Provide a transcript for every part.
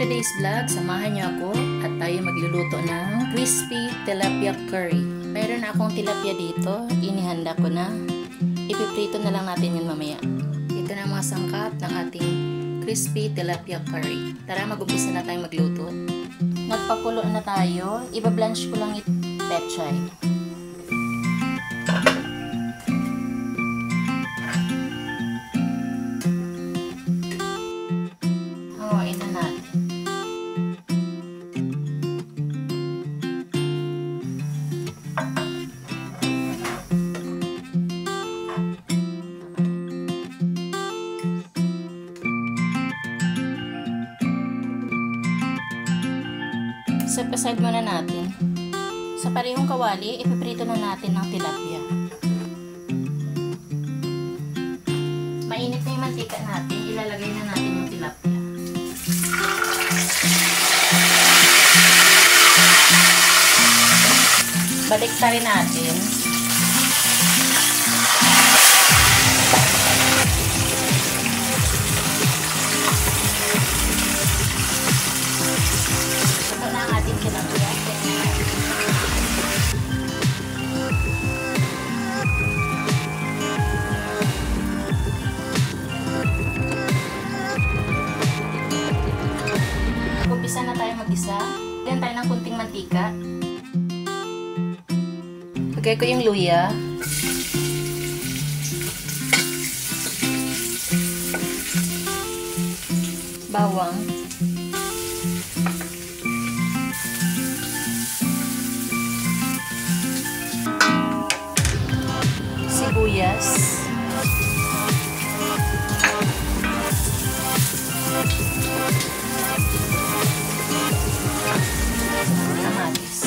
today's vlog, samahan niyo ako at tayo magluluto ng crispy tilapia curry. Mayroon na akong tilapia dito, inihanda ko na. Ipiprito na lang natin yun mamaya. Ito na mga sangkap ng ating crispy tilapia curry. Tara, mag-umpisa na tayong magluto. Nagpakulo na tayo, iba-blanch ko lang ito pechay. Set aside muna natin. Sa parehong kawali, ipiprito na natin ng tilapia. Mainit na yung mantika natin, ilalagay na natin yung tilapia. Balik pa rin natin. Umpisa na tayo mag-isa. Lagyan tayo ng kunting mantika. Lagay ko yung luya. Bawang. Sibuyas. Kamatis.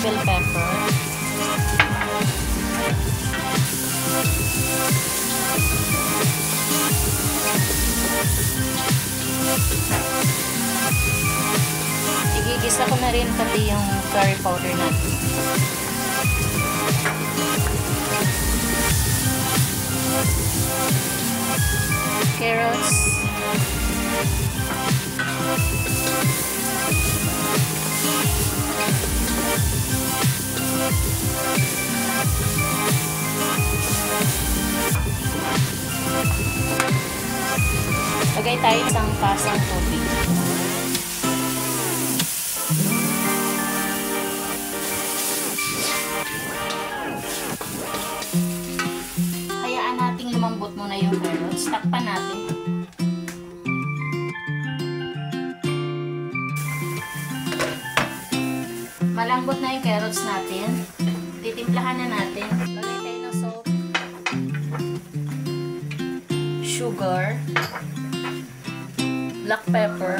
Bell pepper. Igigisa ko na rin pati yung curry powder natin. Carrots. Lagay tayo isang pasang tubig. Hayaan nating lumambot muna yung carrots. Takpan natin. Malambot na yung carrots natin. Titimplahan na natin. Lagay tayo ng salt, sugar, black pepper,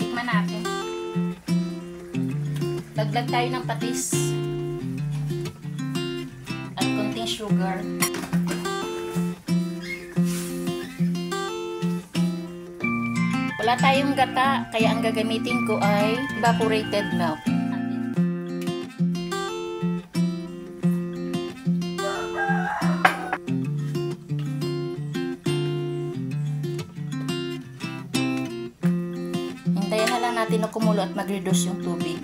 tikman natin. Dagdag tayo ng patis at konting sugar. Wala tayong gata, kaya ang gagamitin ko ay evaporated milk. Hintayin na lang natin na kumulo at mag-reduce yung tubig.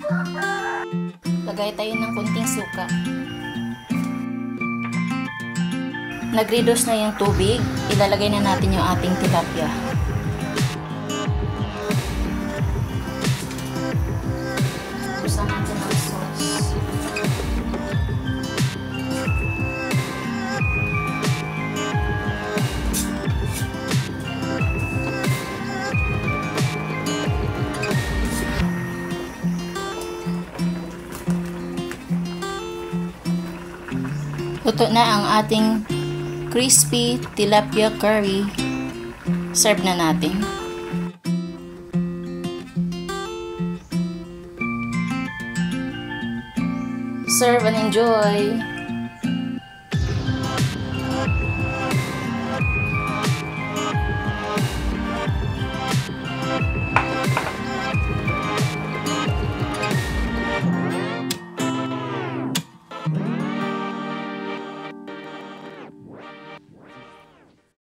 Lagay tayo ng konting suka. Nag-reduce na yung tubig, ilalagay na natin yung ating tilapia. Buksan natin ang sauce. Luto na ang ating crispy tilapia curry. Serve na natin. Serve and enjoy!